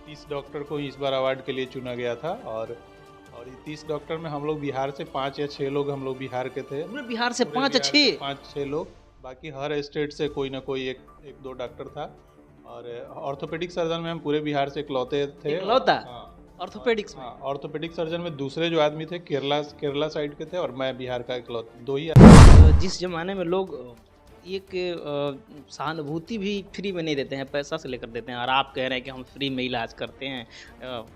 30 doctor को इस बार award के लिए चुना गया था। और 30 डॉक्टर में हम लोग बिहार से 5 या 6 लोग हम लोग बिहार के थे। पूरे बिहार से पूरे 5 या बिहार से 6? 5-6 लोग, बाकी हर स्टेट से कोई ना कोई एक दो डॉक्टर था। और ऑर्थोपेडिक सर्जन में हम पूरे बिहार से इकलौते थे। इकलौता हाँ, ऑर्थोपेडिक्स में? हाँ, ऑर्थोपेडिक सर्जन में दूसरे जो आदमी थे केरला साइड के थे, और मैं बिहार का इकलौता, दो ही। जिस जमाने में लोग एक सहानुभूति भी फ्री में नहीं देते हैं, पैसा से लेकर देते हैं, और आप कह रहे हैं कि हम फ्री में इलाज करते हैं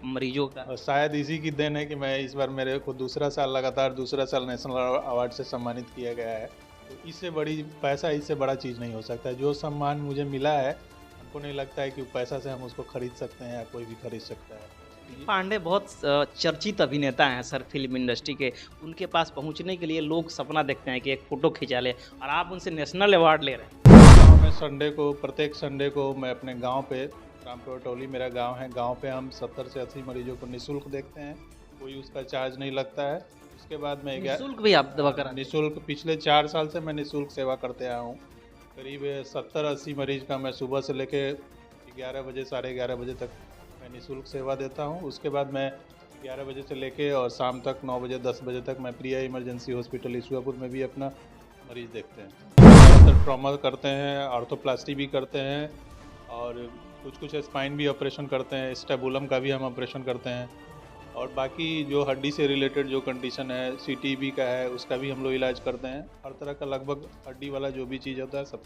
मरीजों का। और शायद इसी की देन है कि मैं इस बार, मेरे को दूसरा साल नेशनल अवार्ड से सम्मानित किया गया है। तो इससे बड़ी पैसा, इससे बड़ा चीज़ नहीं हो सकता है। जो सम्मान मुझे मिला है, हमको नहीं लगता है कि पैसा से हम उसको खरीद सकते हैं या कोई भी खरीद सकता है। पांडे बहुत चर्चित अभिनेता हैं सर फिल्म इंडस्ट्री के। उनके पास पहुंचने के लिए लोग सपना देखते हैं कि एक फ़ोटो खिंचा ले, और आप उनसे नेशनल अवार्ड ले रहे हैं। मैं प्रत्येक संडे को मैं अपने गांव पे, रामपुर टोली मेरा गांव है, गांव पे हम 70 से 80 मरीजों को निःशुल्क देखते हैं। कोई उसका चार्ज नहीं लगता है। उसके बाद मैं निःशुल्क भी आप दवा करा? निःशुल्क पिछले 4 साल से मैं निःशुल्क सेवा करते आया हूँ। करीब 70-80 मरीज का मैं सुबह से लेके 11 बजे, साढ़े 11 बजे तक मैं निःशुल्क सेवा देता हूँ। उसके बाद मैं 11 बजे से लेके और शाम तक 9 बजे 10 बजे तक मैं प्रिया इमरजेंसी हॉस्पिटल ईश्वरपुर में भी अपना मरीज देखते हैं। ज़्यादातर ट्रॉमा करते हैं, ऑर्थोप्लास्टी भी करते हैं, और कुछ स्पाइन भी ऑपरेशन करते हैं, स्टेबुलम का भी हम ऑपरेशन करते हैं। और बाकी जो हड्डी से रिलेटेड जो कंडीशन है, सीटीबी का है, उसका भी हम लोग इलाज करते हैं। हर तरह का, लगभग हड्डी वाला जो भी चीज़ होता है, सब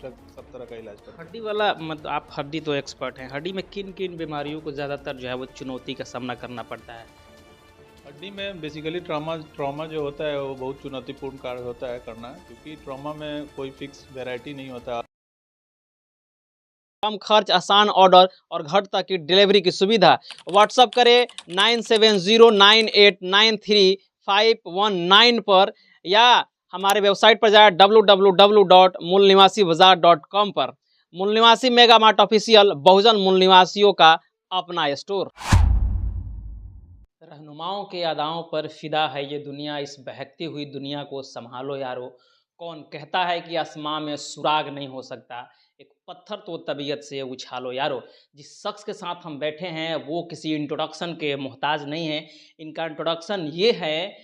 तरह का इलाज करते हैं। हड्डी वाला मतलब आप हड्डी तो एक्सपर्ट हैं। हड्डी में किन किन बीमारियों को ज़्यादातर जो है वो चुनौती का सामना करना पड़ता है? हड्डी में बेसिकली ट्रॉमा जो होता है वो बहुत चुनौतीपूर्ण कार्य होता है करना, क्योंकि ट्रॉमा में कोई फिक्स वैरायटी नहीं होता। कम खर्च, आसान ऑर्डर और घर तक की डिलीवरी की सुविधा। व्हाट्सअप करें 9709893519 पर, या हमारे वेबसाइट पर जाए www.मूलनिवासीबाजार.com पर। मूल निवासी मेगा मार्ट ऑफिशियल, बहुजन मूल निवासियों का अपना स्टोर। रहनुमाओं के अदाओं पर फिदा है ये दुनिया, इस बहकती हुई दुनिया को संभालो यारो। कौन कहता है कि आसमां में सुराग नहीं हो सकता, एक पत्थर तो तबीयत से उछालो यारो। जिस शख्स के साथ हम बैठे हैं वो किसी इंट्रोडक्शन के मोहताज नहीं है। इनका इंट्रोडक्शन ये है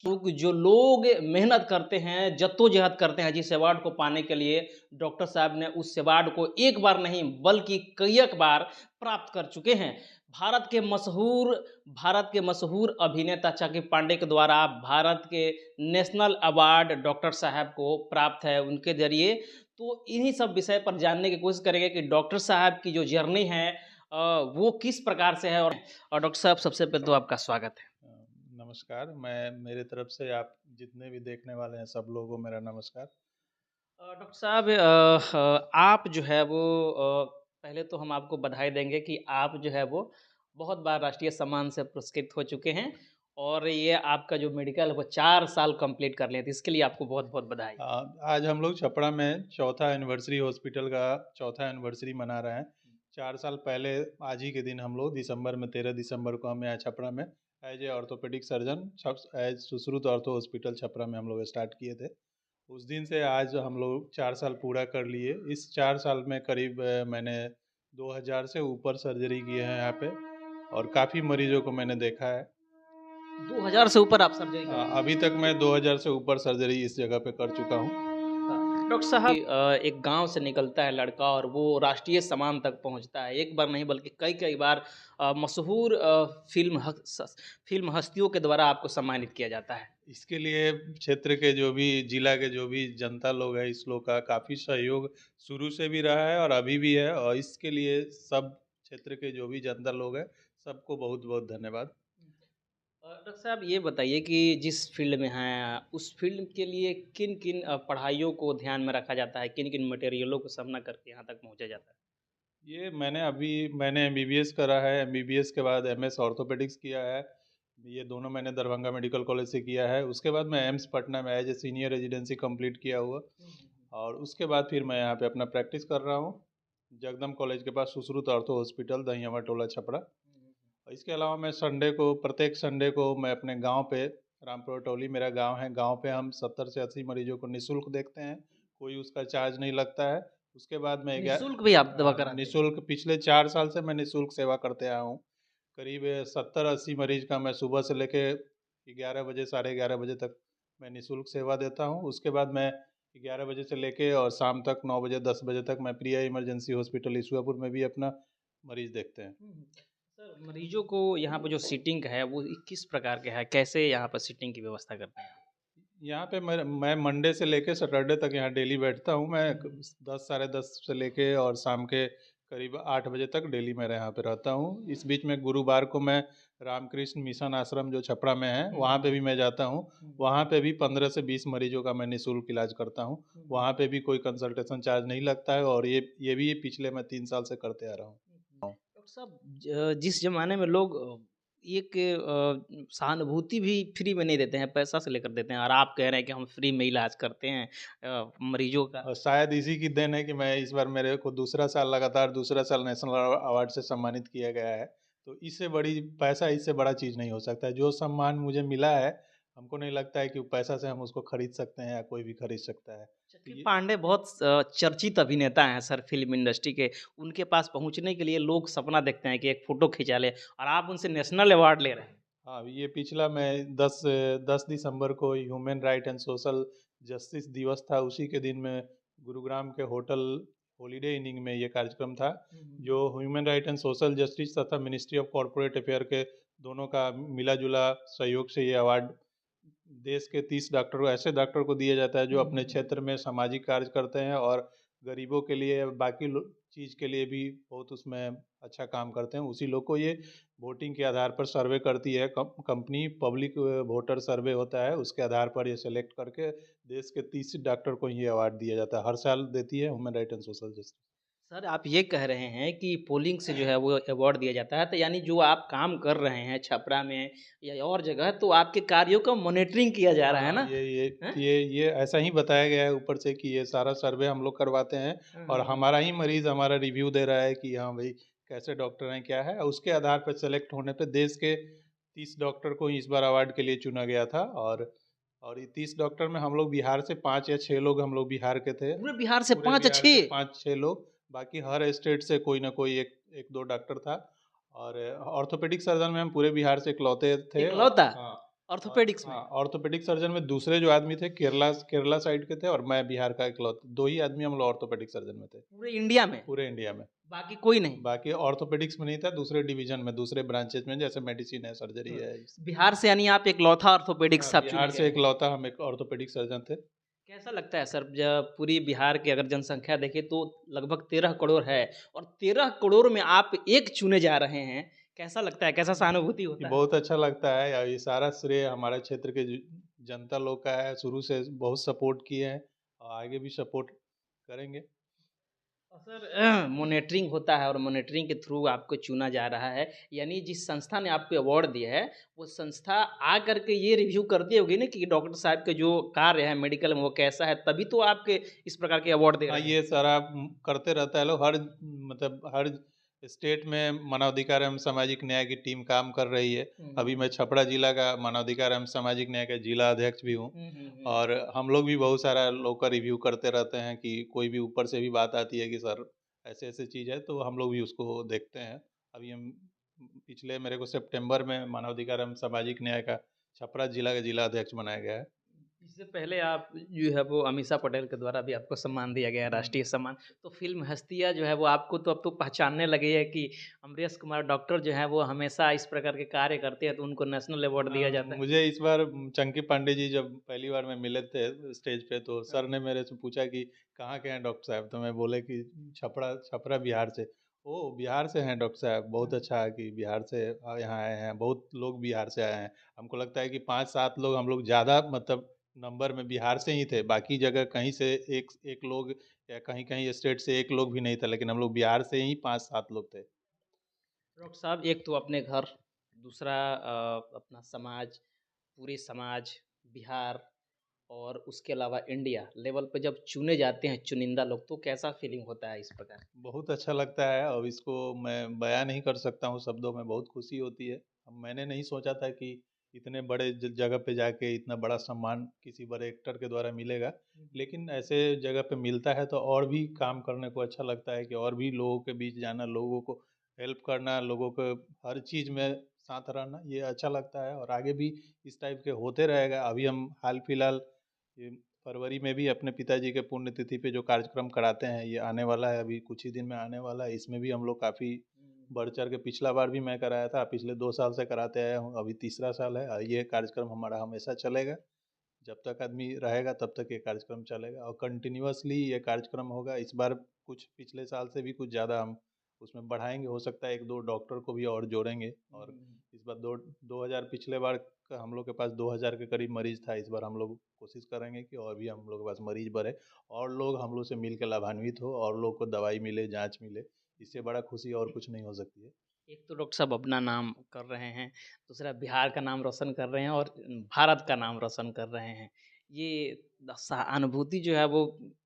कि जो लोग मेहनत करते हैं, जद्दोजहद करते हैं जिस अवार्ड को पाने के लिए, डॉक्टर साहब ने उस अवार्ड को एक बार नहीं बल्कि कई बार प्राप्त कर चुके हैं। भारत के मशहूर अभिनेता चंकी पांडे के द्वारा भारत के नेशनल अवार्ड डॉक्टर साहब को प्राप्त है उनके जरिए। तो इन्हीं सब विषय पर जानने की कोशिश करेंगे कि डॉक्टर साहब की जो जर्नी है वो किस प्रकार से है। और डॉक्टर साहब, सबसे पहले तो आपका स्वागत है। नमस्कार। मेरे तरफ से आप जितने भी देखने वाले हैं सब लोगों को मेरा नमस्कार। डॉक्टर साहब, आप जो है वो पहले तो हम आपको बधाई देंगे कि आप जो है वो बहुत बार राष्ट्रीय सम्मान से पुरस्कृत हो चुके हैं, और ये आपका जो मेडिकल है वो 4 साल कंप्लीट कर लिए थे। इसके लिए आपको बहुत बहुत बधाई। आज हम लोग छपरा में चौथा एनिवर्सरी, हॉस्पिटल का चौथा एनिवर्सरी मना रहे हैं। 4 साल पहले आज ही के दिन हम लोग दिसंबर में, 13 दिसंबर को हम यहाँ छपरा में as a orthopaedic surgeon, as Sushruta ortho hospital Chhapra में हम लोग स्टार्ट किए थे। उस दिन से आज हम लोग 4 साल पूरा कर लिए। इस 4 साल में करीब मैंने 2000 से ऊपर सर्जरी किए हैं यहाँ पे, और काफ़ी मरीजों को मैंने देखा है। 2000 से ऊपर आप सर्जरी कर? अभी तक मैं 2000 से ऊपर सर्जरी इस जगह पे कर चुका हूँ। डॉक्टर साहब, एक गांव से निकलता है लड़का और वो राष्ट्रीय सम्मान तक पहुंचता है। एक बार नहीं बल्कि कई कई बार मशहूर फिल्म हस्तियों के द्वारा आपको सम्मानित किया जाता है। इसके लिए क्षेत्र के जो भी, जिला के जो भी जनता लोग हैं, इस लोग का काफ़ी सहयोग शुरू से भी रहा है और अभी भी है, और इसके लिए सब क्षेत्र के जो भी जनता लोग हैं सबको बहुत बहुत धन्यवाद। डॉक्टर साहब, ये बताइए कि जिस फील्ड में हैं उस फील्ड के लिए किन किन पढ़ाइयों को ध्यान में रखा जाता है, किन किन मटेरियलों को सामना करके यहाँ तक पहुँचा जाता है? ये मैंने एमबीबीएस करा है। एमबीबीएस के बाद एमएस ऑर्थोपेडिक्स किया है। ये दोनों मैंने दरभंगा मेडिकल कॉलेज से किया है। उसके बाद मैं एम्स पटना में as a senior residency complete किया हुआ, और उसके बाद फिर मैं यहाँ पे अपना प्रैक्टिस कर रहा हूँ जगदम कॉलेज के पास, सुश्रुत ऑर्थो हॉस्पिटल, दहियावा टोला, छपरा। इसके अलावा मैं प्रत्येक संडे को मैं अपने गांव पे, रामपुर टोली मेरा गांव है, गांव पे हम 70 से 80 मरीजों को निःशुल्क देखते हैं। कोई उसका चार्ज नहीं लगता है। उसके बाद मैं निःशुल्क भी आप दवा कराते हैं? निःशुल्क पिछले 4 साल से मैं निःशुल्क सेवा करते आया हूँ। करीब 70-80 मरीज का मैं सुबह से लेके 11 बजे, साढ़े 11 बजे तक मैं निःशुल्क सेवा देता हूँ। उसके बाद मैं 11 बजे से लेके और शाम तक 9 बजे, 10 बजे तक मैं प्रिया इमरजेंसी हॉस्पिटल ईसुआपुर में भी अपना मरीज देखते हैं। सर मरीजों को यहाँ पे जो सीटिंग है वो किस प्रकार का है? कैसे यहाँ पर सीटिंग की व्यवस्था करते हैं? यहाँ पे मैं मंडे से लेके सैटरडे तक यहाँ डेली बैठता हूँ। मैं 10 साढ़े 10 से लेके और शाम के करीब 8 बजे तक डेली मैं यहाँ पे रहता हूँ। इस बीच में गुरुवार को मैं रामकृष्ण मिशन आश्रम जो छपरा में है वहाँ पे भी मैं जाता हूँ। वहाँ पे भी 15 से 20 मरीजों का मैं निःशुल्क इलाज करता हूँ। वहाँ पे भी कोई कंसल्टेशन चार्ज नहीं लगता है और ये भी पिछले मैं 3 साल से करते आ रहा हूँ। डॉक्टर साहब जिस ज़माने में लोग एक सहानुभूति भी फ्री में नहीं देते हैं, पैसा से लेकर देते हैं और आप कह रहे हैं कि हम फ्री में इलाज करते हैं मरीजों का। और शायद इसी की देन है कि मैं इस बार मेरे को दूसरा साल लगातार दूसरा साल नेशनल अवार्ड से सम्मानित किया गया है। तो इससे बड़ी पैसा इससे बड़ा चीज़ नहीं हो सकता है। जो सम्मान मुझे मिला है हमको नहीं लगता है कि पैसा से हम उसको खरीद सकते हैं या कोई भी खरीद सकता है। तो चक्की ये पांडे बहुत चर्चित अभिनेता हैं सर फिल्म इंडस्ट्री के। उनके पास पहुंचने के लिए लोग सपना देखते हैं कि एक फ़ोटो खिंचा लें और आप उनसे नेशनल अवार्ड ले रहे हैं। हाँ, ये पिछला मैं 10 दिसंबर को human right and social justice दिवस था। उसी के दिन में गुरुग्राम के होटल हॉलीडे इनिंग में ये कार्यक्रम था जो human right and social justice तथा मिनिस्ट्री ऑफ कॉरपोरेट अफेयर के दोनों का मिला जुला सहयोग से ये अवार्ड देश के 30 डॉक्टर ऐसे डॉक्टर को दिया जाता है जो अपने क्षेत्र में सामाजिक कार्य करते हैं और गरीबों के लिए बाकी चीज़ के लिए भी बहुत उसमें अच्छा काम करते हैं। उसी लोग को ये वोटिंग के आधार पर सर्वे करती है कंपनी। पब्लिक वोटर सर्वे होता है, उसके आधार पर ये सेलेक्ट करके देश के 30 डॉक्टर को ये अवार्ड दिया जाता है। हर साल देती है human right and social justice. Sir आप ये कह रहे हैं कि पोलिंग से जो है वो अवार्ड दिया जाता है, तो यानी जो आप काम कर रहे हैं छपरा में या और जगह, तो आपके कार्यों का मॉनिटरिंग किया जा रहा है हाँ, ना? हैं? ये ऐसा ही बताया गया है ऊपर से कि ये सारा सर्वे हम लोग करवाते हैं और हमारा ही मरीज हमारा रिव्यू दे रहा है कि हाँ भाई कैसे डॉक्टर हैं क्या है। उसके आधार पर सेलेक्ट होने पे देश के 30 डॉक्टर को इस बार अवार्ड के लिए चुना गया था और ये 30 डॉक्टर में हम लोग बिहार से 5 या 6 लोग हम लोग बिहार के थे। पूरे बिहार से पूरे 5 बिहार से अच्छे 5-6 लोग, बाकी हर स्टेट से कोई ना कोई एक दो डॉक्टर था। और ऑर्थोपेडिक सर्जन में हम पूरे बिहार से इकलौते थे। इकलौता हाँ, और ऑर्थोपेडिक्स में। हाँ, ऑर्थोपेडिक सर्जन में दूसरे जो आदमी थे केरला केरला साइड के थे और मैं बिहार का इकलौता, 2 ही आदमी हम लोग ऑर्थोपेडिक सर्जन में थे पूरे इंडिया में, पूरे इंडिया में। बाकी कोई नहीं। बाकी ऑर्थोपेडिक्स में नहीं था, दूसरे डिवीजन में दूसरे ब्रांचेज में जैसे मेडिसिन है, सर्जरी है। बिहार से यानी आप इकलौता ऑर्थोपेडिक्स हाँ, आप बिहार चुने से गए। इकलौता हम एक ऑर्थोपेडिक सर्जन थे। कैसा लगता है सर जब पूरी बिहार की अगर जनसंख्या देखें तो लगभग 13 करोड़ है और 13 करोड़ में आप एक चुने जा रहे हैं, कैसा लगता है? कैसा सहानुभूति ये होता है? बहुत अच्छा लगता है और ये सारा श्रेय हमारे क्षेत्र के जनता लोग का है। शुरू से बहुत सपोर्ट किए हैं और आगे भी सपोर्ट करेंगे। और सर मॉनिटरिंग होता है और मॉनिटरिंग के थ्रू आपको चुना जा रहा है, यानी जिस संस्था ने आपको अवार्ड दिया है वो संस्था आ करके ये रिव्यू करती होगी ना कि डॉक्टर साहब के जो कार्य है मेडिकल में वो कैसा है, तभी तो आपके इस प्रकार के अवार्ड दे हाँ, रहे हैं। ये सारा करते रहता है लोग। हर मतलब हर स्टेट में मानवाधिकार एवं सामाजिक न्याय की टीम काम कर रही है। अभी मैं छपरा जिला का मानवाधिकार एवं सामाजिक न्याय का जिला अध्यक्ष भी हूँ और हम लोग भी बहुत सारा लोग का रिव्यू करते रहते हैं कि कोई भी ऊपर से भी बात आती है कि सर ऐसे ऐसे चीज़ है तो हम लोग भी उसको देखते हैं। अभी हम पिछले मेरे को सितंबर में मानवाधिकार एवं सामाजिक न्याय का छपरा जिला का जिला अध्यक्ष बनाया गया है। इससे पहले आप जो है वो अमीषा पटेल के द्वारा भी आपको सम्मान दिया गया है, राष्ट्रीय सम्मान। तो फिल्म हस्तियाँ जो है वो आपको तो अब तो पहचानने लगे है कि अमरीश कुमार डॉक्टर जो हैं वो हमेशा इस प्रकार के कार्य करते हैं तो उनको नेशनल अवार्ड दिया जाता है। मुझे इस बार चंकी पांडे जी जब पहली बार मैं मिले थे स्टेज पे तो सर ने मेरे से पूछा कि कहाँ के हैं डॉक्टर साहब, तो मैं बोले कि छपरा छपरा बिहार से। ओ बिहार से हैं डॉक्टर साहब, बहुत अच्छा है कि बिहार से यहाँ आए हैं। बहुत लोग बिहार से आए हैं। हमको लगता है कि 5-7 लोग हम लोग ज़्यादा मतलब नंबर में बिहार से ही थे, बाकी जगह कहीं से एक एक लोग या कहीं कहीं स्टेट से एक लोग भी नहीं था, लेकिन हम लोग बिहार से ही 5-7 लोग थे। डॉक्टर साहब एक तो अपने घर, दूसरा अपना समाज, पूरे समाज, बिहार और उसके अलावा इंडिया लेवल पे जब चुने जाते हैं चुनिंदा लोग तो कैसा फीलिंग होता है इस प्रकार? बहुत अच्छा लगता है और इसको मैं बयां नहीं कर सकता हूँ शब्दों में। बहुत खुशी होती है। मैंने नहीं सोचा था कि इतने बड़े जगह पे जाके इतना बड़ा सम्मान किसी बड़े एक्टर के द्वारा मिलेगा, लेकिन ऐसे जगह पे मिलता है तो और भी काम करने को अच्छा लगता है कि और भी लोगों के बीच जाना, लोगों को हेल्प करना, लोगों को हर चीज़ में साथ रहना, ये अच्छा लगता है और आगे भी इस टाइप के होते रहेगा। अभी हम हाल-फिलहाल ये फरवरी में भी अपने पिताजी के पुण्यतिथि पे जो कार्यक्रम कराते हैं, ये आने वाला है, अभी कुछ ही दिन में आने वाला है। इसमें भी हम लोग काफ़ी बढ़-चढ़ के, पिछला बार भी मैं कराया था, पिछले 2 साल से कराते आया हूँ, अभी तीसरा साल है। ये कार्यक्रम हमारा हमेशा चलेगा। जब तक आदमी रहेगा तब तक ये कार्यक्रम चलेगा और कंटिन्यूअसली ये कार्यक्रम होगा। इस बार कुछ पिछले साल से भी कुछ ज़्यादा हम उसमें बढ़ाएँगे, हो सकता है 1-2 डॉक्टर को भी और जोड़ेंगे और इस बार दो 2000, पिछले बार का हम लोग के पास 2000 के करीब मरीज़ था। इस बार हम लोग कोशिश करेंगे कि और भी हम लोग के पास मरीज़ बढ़े और लोग हम लोग से मिल के लाभान्वित हो और लोग को दवाई मिले, जाँच मिले। इससे बड़ा खुशी और कुछ नहीं हो सकती है। एक तो डॉक्टर साहब अपना नाम कर रहे हैं, दूसरा बिहार का नाम रोशन कर रहे हैं और भारत का नाम रोशन कर रहे हैं। ये अनुभूति जो है वो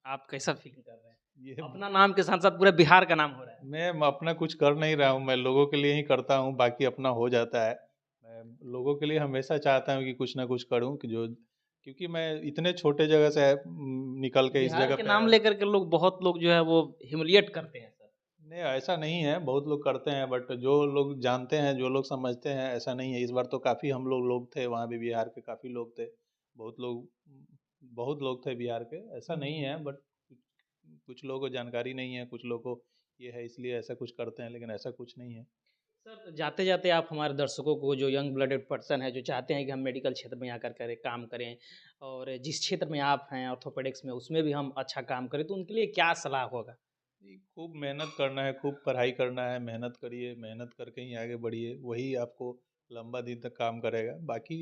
आप कैसा फ़ील कर रहे हैं? ये अपना नाम के साथ-साथ पूरे बिहार का नाम हो रहा है। मैं अपना कुछ कर नहीं रहा हूँ, मैं लोगों के लिए ही करता हूँ, बाकी अपना हो जाता है। मैं लोगों के लिए हमेशा चाहता हूँ कि कुछ ना कुछ करूँ, कि जो, क्योंकि मैं इतने छोटे जगह से निकल के इस बिहार जगह के पे नाम आया। लेकर के बहुत लोग जो है वो ह्यूमिलिएट करते हैं सर। नहीं, ऐसा नहीं है, बहुत लोग करते हैं, बट जो लोग जानते हैं, जो लोग समझते हैं, ऐसा नहीं है। इस बार तो काफ़ी हम लोग थे वहाँ भी, बिहार के काफ़ी लोग थे। बहुत लोग बहुत लोग थे बिहार के, ऐसा नहीं है, बट कुछ लोगों को जानकारी नहीं है, कुछ लोगों को ये है इसलिए ऐसा कुछ करते हैं, लेकिन ऐसा कुछ नहीं है। सर जाते-जाते आप हमारे दर्शकों को, जो यंग ब्लडेड पर्सन है, जो चाहते हैं कि हम मेडिकल क्षेत्र में आकर करें, काम करें और जिस क्षेत्र में आप हैं ऑर्थोपेडिक्स में, उसमें भी हम अच्छा काम करें, तो उनके लिए क्या सलाह होगा? जी, खूब मेहनत करना है, खूब पढ़ाई करना है, मेहनत करिए, मेहनत करके ही आगे बढ़िए, वही आपको लंबा दिन तक काम करेगा। बाकी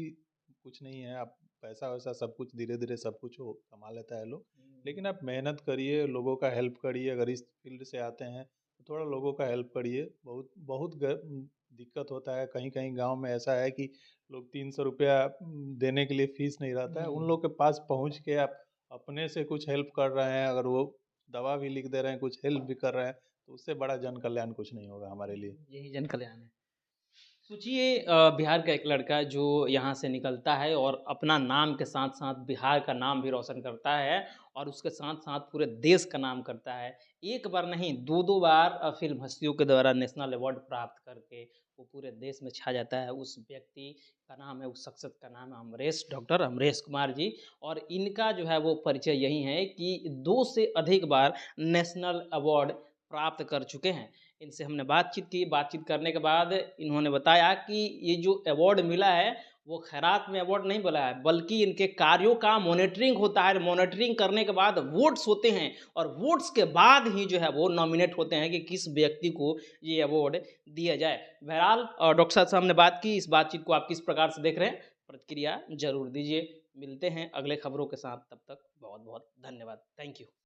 कुछ नहीं है, आप पैसा-वैसा सब कुछ धीरे-धीरे सब कुछ वो कमा लेता है लोग। लेकिन आप मेहनत करिए, लोगों का हेल्प करिए, अगर इस फील्ड से आते हैं, तो थोड़ा लोगों का हेल्प करिए। बहुत बहुत दिक्कत होता है, कहीं-कहीं गाँव में ऐसा है कि लोग 300 रुपया देने के लिए फ़ीस नहीं रहता है। उन लोग के पास पहुँच के आप अपने से कुछ हेल्प कर रहे हैं, अगर वो दवा भी लिख दे रहे हैं, कुछ हेल्प भी कर रहे हैं, तो उससे बड़ा जन कल्याण कुछ नहीं होगा हमारे लिए। यही जन कल्याण है। सोचिए बिहार का एक लड़का जो यहाँ से निकलता है और अपना नाम के साथ-साथ बिहार का नाम भी रोशन करता है और उसके साथ-साथ पूरे देश का नाम करता है। एक बार नहीं, 2-2 बार फ़िल्म हस्तियों के द्वारा नेशनल अवार्ड प्राप्त करके वो पूरे देश में छा जाता है। उस व्यक्ति का नाम है, उस शख्सियत का नाम है अमरेश, डॉक्टर अमरेश कुमार जी, और इनका जो है वो परिचय यही है कि 2 से अधिक बार नेशनल अवार्ड प्राप्त कर चुके हैं। इनसे हमने बातचीत की, बातचीत करने के बाद इन्होंने बताया कि ये जो अवार्ड मिला है, वो खैरात में अवार्ड नहीं मिला है, बल्कि इनके कार्यों का मॉनिटरिंग होता है। मॉनिटरिंग करने के बाद वोट्स होते हैं और वोट्स के बाद ही जो है वो नॉमिनेट होते हैं कि किस व्यक्ति को ये अवार्ड दिया जाए। बहरहाल डॉक्टर साहब से हमने बात की, इस बातचीत को आप किस प्रकार से देख रहे हैं? प्रतिक्रिया ज़रूर दीजिए। मिलते हैं अगले खबरों के साथ, तब तक बहुत-बहुत धन्यवाद। Thank you.